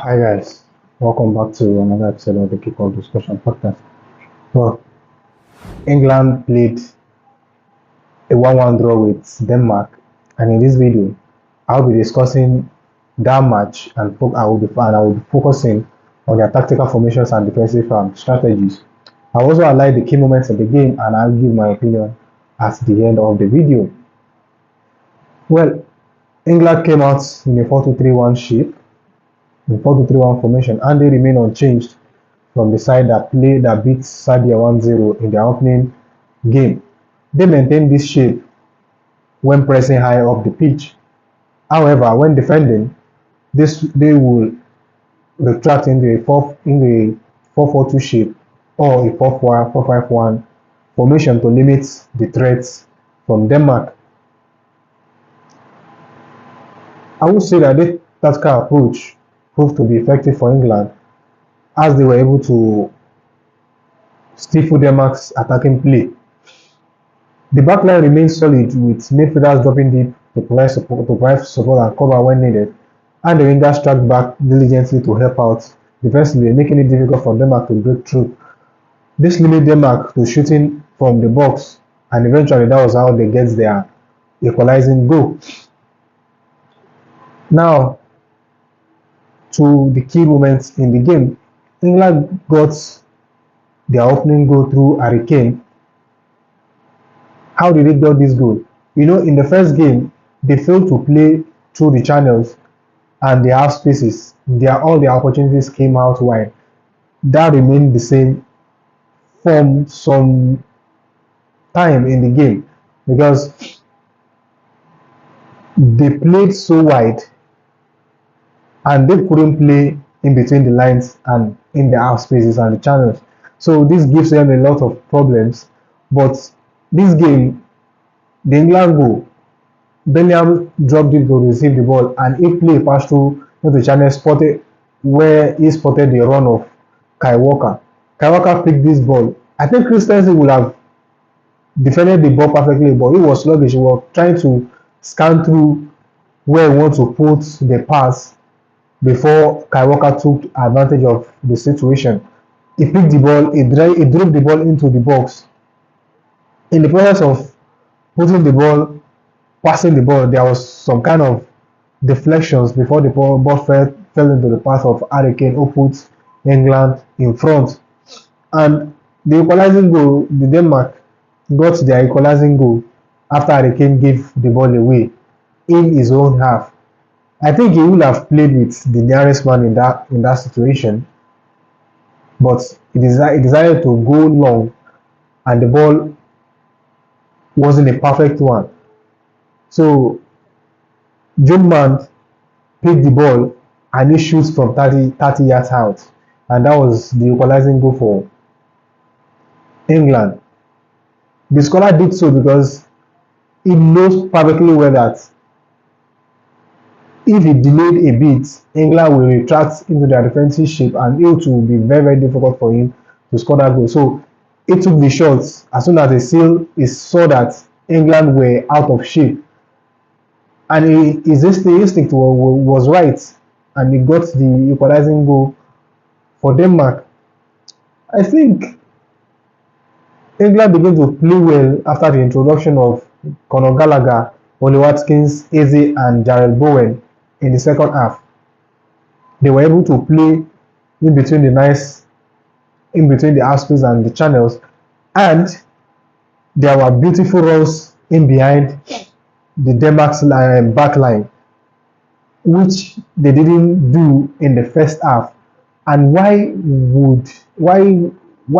Hi guys, welcome back to another episode of the Kickoff Discussion Podcast. Well, England played a 1-1 draw with Denmark, and in this video, I'll be discussing that match and I will be focusing on their tactical formations and defensive strategies. I'll also highlight the key moments in the game, and I'll give my opinion at the end of the video. Well, England came out in a 4-2-3-1 shape, in 4-2-3-1 formation, and they remain unchanged from the side that beat Serbia 1-0 in their opening game. They maintained this shape when pressing high up the pitch. However, when defending, they will retract in the 4-4-2 shape or a 4-5-1 formation to limit the threats from Denmark. I would say that this tactical approach proved to be effective for England, as they were able to stifle Denmark's attacking play. The backline remained solid, with midfielders dropping deep to provide support and cover when needed, and the wingers tracked back diligently to help out defensively, making it difficult for Denmark to break through. This limited Denmark to shooting from the box, and eventually that was how they get their equalizing goal. Now, to the key moments in the game. England got their opening goal through Harry Kane. How did they get this goal? In the first game, they failed to play through the channels and they have spaces. All their opportunities came out wide. That remained the same from some time in the game because they played so wide and they couldn't play in between the lines and in the half spaces and the channels. So this gives them a lot of problems. But this game, the England goal, Bellingham dropped it to receive the ball, and he played pass through the channel where he spotted the run of Kai Walker. Kai Walker picked this ball. I think Christensen would have defended the ball perfectly, but he was sluggish. He was trying to scan through where he wants to put the pass before Kai Walker took advantage of the situation. He picked the ball, he dropped the ball into the box. In the process of passing the ball, there was some kind of deflections before the ball fell into the path of Harry Kane, who put England in front. And the equalizing goal, the Denmark got their equalizing goal after Harry Kane gave the ball away in his own half. I think he would have played with the nearest man in that situation, but he decided to go long, and the ball wasn't a perfect one. So Jungmann picked the ball and he shoots from 30 yards out, and that was the equalizing goal for England. The scholar did so because he knows perfectly well that if he delayed a bit, England will retract into their defensive shape and it will be very, very difficult for him to score that goal. So he took the shots as soon as he saw that England were out of shape. And his instinct was right, and he got the equalizing goal for Denmark. I think England began to play well after the introduction of Conor Gallagher, Oli Watkins, Eze, and Jarrell Bowen in the second half. They were able to play in between the half space and the channels, and there were beautiful runs in behind the Denmark's back line, which they didn't do in the first half. And why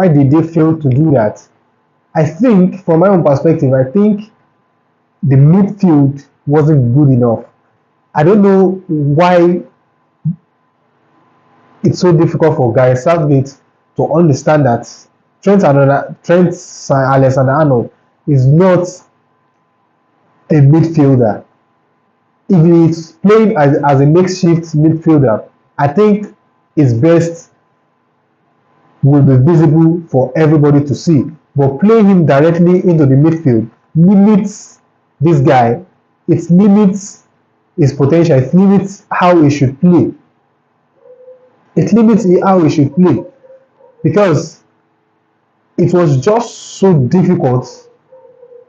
did they fail to do that? I think, from my own perspective, I think the midfield wasn't good enough. I don't know why it's so difficult for Gareth Southgate to understand that Trent Alexander-Arnold is not a midfielder. If he's playing as a makeshift midfielder, I think his best will be visible for everybody to see. But playing him directly into the midfield limits this guy. It limits his potential. It limits how he should play. It limits how he should play because it was just so difficult.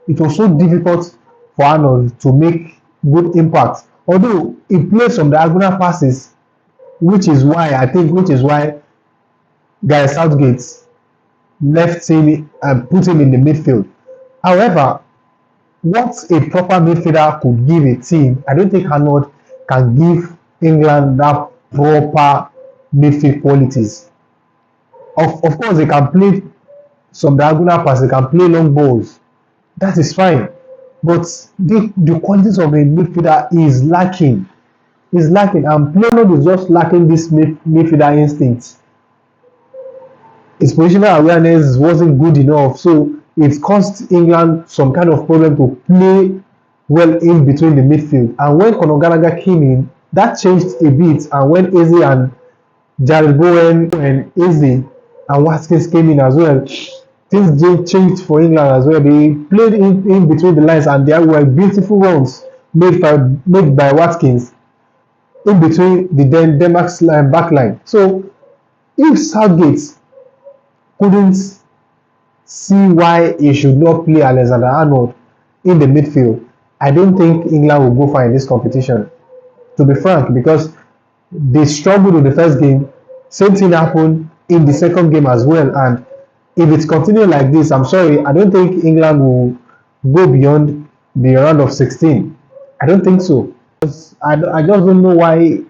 It was so difficult for Arnold to make good impact. Although he played some diagonal passes, which is why Gareth Southgate left him and put him in the midfield. However, what a proper midfielder could give a team, I don't think Arnold can give England that proper midfield qualities. Of course, they can play some diagonal passes, they can play long balls. That is fine. But the qualities of a midfielder is lacking. Is lacking, and Arnold is just lacking this midfielder instinct. His positional awareness wasn't good enough, so it cost England some kind of problem to play well in between the midfield. And when Conor Gallagher came in, that changed a bit. And when Eze and Jared Bowen and Eze and Watkins came in as well, things changed for England as well. They played in between the lines, and there were beautiful runs made by Watkins in between the Denmark's back line. So if Southgate couldn't see why he should not play Alexander Arnold in the midfield, I don't think England will go far in this competition, to be frank, because they struggled in the first game. Same thing happened in the second game as well. And if it continues like this, I'm sorry, I don't think England will go beyond the round of 16. I don't think so. I just don't know why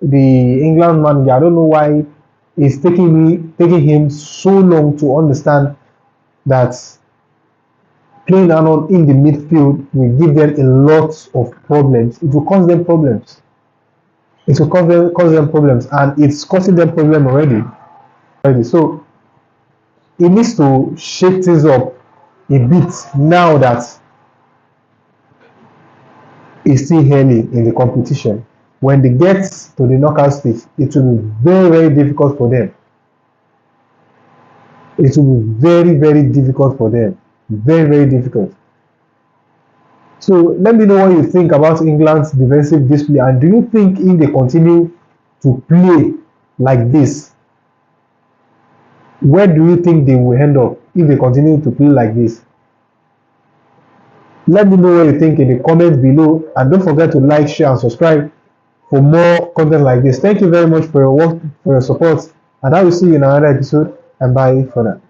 the England manager, I don't know why it's taking him so long to understand that playing Arnold in the midfield will give them a lot of problems. It will cause them problems. It will cause them problems, and it's causing them problem already. So he needs to shake things up a bit now that it's still early in the competition. When they get to the knockout stage, it will be very, very difficult for them. It will be very, very difficult for them. Very, very difficult. So let me know what you think about England's defensive display, and do you think if they continue to play like this, where do you think they will end up if they continue to play like this? Let me know what you think in the comments below, and don't forget to like, share, and subscribe for more content like this. Thank you very much for your work, for your support, and I will see you in another episode, and bye for now.